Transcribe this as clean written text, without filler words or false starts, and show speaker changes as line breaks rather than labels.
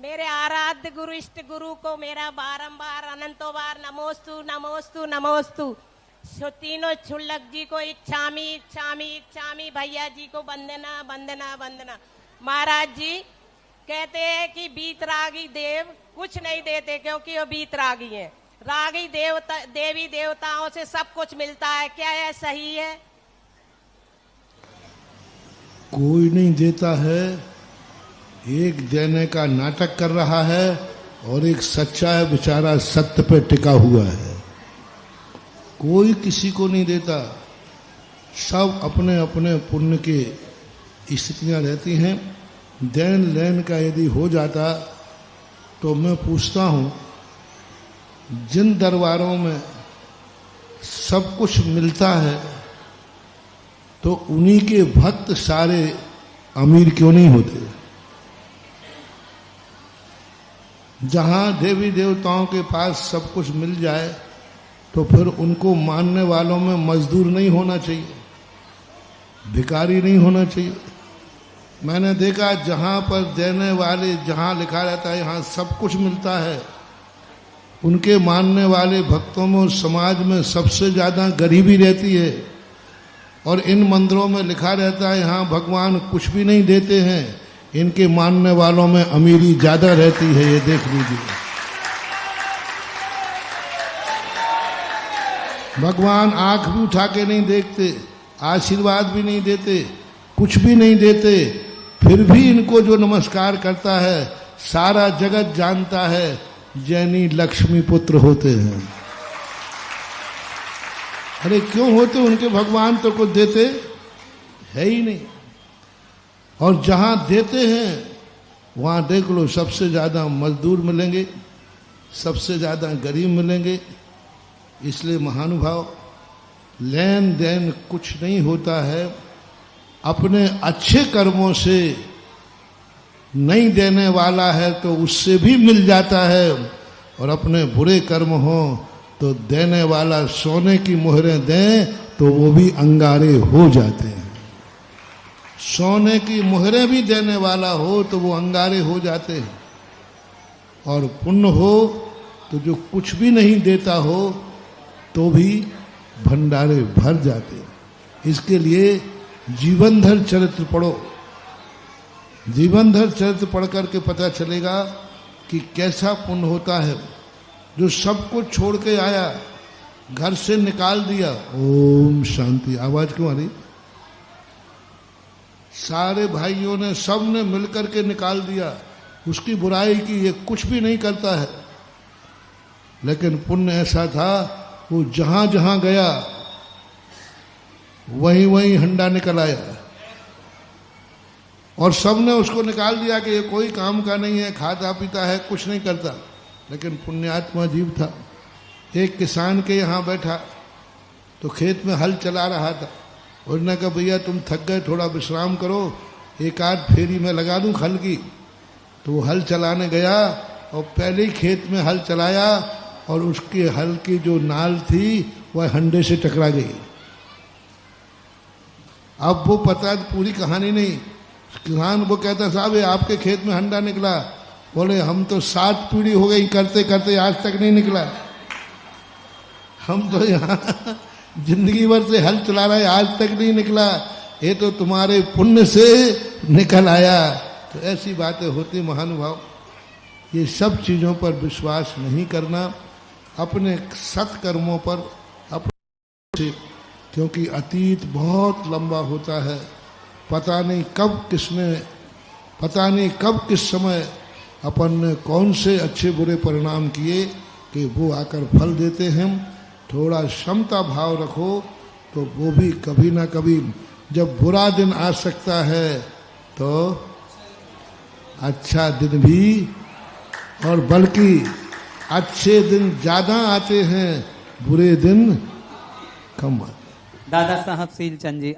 मेरे आराध्य गुरु इष्ट गुरु को मेरा बारंबार अनंतो बार नमोस्तु नमोस्तु नमोस्तु। तीनों छुल्लक जी को इच्छामी इच्छामी इच्छामी, भैया जी को वंदना वंदना वंदना। महाराज जी कहते हैं कि बीतरागी देव कुछ नहीं देते क्योंकि वो बीतरागी हैं। रागी देवी देवताओं से सब कुछ मिलता है, क्या यह सही है?
कोई नहीं देता है, एक देने का नाटक कर रहा है और एक सच्चा है बेचारा सत्य पे टिका हुआ है। कोई किसी को नहीं देता, सब अपने अपने पुण्य की स्थितियां रहती हैं। देन लेन का यदि हो जाता तो मैं पूछता हूं, जिन दरबारों में सब कुछ मिलता है तो उन्हीं के भक्त सारे अमीर क्यों नहीं होते? जहां देवी देवताओं के पास सब कुछ मिल जाए तो फिर उनको मानने वालों में मजदूर नहीं होना चाहिए, भिखारी नहीं होना चाहिए। मैंने देखा जहां पर देने वाले, जहां लिखा रहता है यहां सब कुछ मिलता है, उनके मानने वाले भक्तों में समाज में सबसे ज्यादा गरीबी रहती है। और इन मंदिरों में लिखा रहता है यहाँ भगवान कुछ भी नहीं देते हैं, इनके मानने वालों में अमीरी ज्यादा रहती है। ये देख लीजिए, भगवान आंख भी उठा के नहीं देखते, आशीर्वाद भी नहीं देते, कुछ भी नहीं देते, फिर भी इनको जो नमस्कार करता है सारा जगत जानता है जैनी लक्ष्मी पुत्र होते हैं। अरे क्यों होते? उनके भगवान तो कुछ देते है ही नहीं। और जहां देते हैं वहां देख लो सबसे ज्यादा मजदूर मिलेंगे, सबसे ज्यादा गरीब मिलेंगे। इसलिए महानुभाव, लेन देन कुछ नहीं होता है। अपने अच्छे कर्मों से नहीं देने वाला है तो उससे भी मिल जाता है, और अपने बुरे कर्म हो तो देने वाला सोने की मोहरें दें तो वो भी अंगारे हो जाते हैं। सोने की मोहरें भी देने वाला हो तो वो अंगारे हो जाते हैं। और पुण्य हो तो जो कुछ भी नहीं देता हो तो भी भंडारे भर जाते हैं। इसके लिए जीवनधर चरित्र पढ़ो। जीवनधर चरित्र पढ़ करके पता चलेगा कि कैसा पुण्य होता है। जो सब कुछ छोड़ के आया, घर से निकाल दिया, ओम शांति, आवाज क्यों आ रही? सारे भाइयों ने, सब ने मिलकर के निकाल दिया, उसकी बुराई की, ये कुछ भी नहीं करता है। लेकिन पुण्य ऐसा था, वो जहां जहां गया वहीं वहीं हंडा निकल आया, और सबने उसको निकाल दिया कि ये कोई काम का नहीं है, खाता पीता है, कुछ नहीं करता। लेकिन पुण्यात्मा जीव था। एक किसान के यहाँ बैठा तो खेत में हल चला रहा था। उसने कहा भैया तुम थक गए, थोड़ा विश्राम करो, एक आध फेरी में लगा दूं हल की। तो वो हल चलाने गया और पहले ही खेत में हल चलाया और उसके हल की जो नाल थी वह हंडे से टकरा गई। अब वो पता पूरी कहानी नहीं। किसान वो कहता साहब ये आपके खेत में हंडा निकला। बोले हम तो 7 पीढ़ी हो गई करते करते, आज तक नहीं निकला। हम तो यहाँ जिंदगी भर से हल चला रहे, आज तक नहीं निकला। ये तो तुम्हारे पुण्य से निकल आया। तो ऐसी बातें होती महानुभाव। ये सब चीजों पर विश्वास नहीं करना, अपने सत्कर्मों पर अपने, क्योंकि अतीत बहुत लंबा होता है। पता नहीं कब किस समय अपन ने कौन से अच्छे बुरे परिणाम किए कि वो आकर फल देते हैं। थोड़ा क्षमता भाव रखो तो वो भी कभी ना कभी, जब बुरा दिन आ सकता है तो अच्छा दिन भी, और बल्कि अच्छे दिन ज्यादा आते हैं, बुरे दिन कम आते हैं।
दादा साहब सील चंद जी।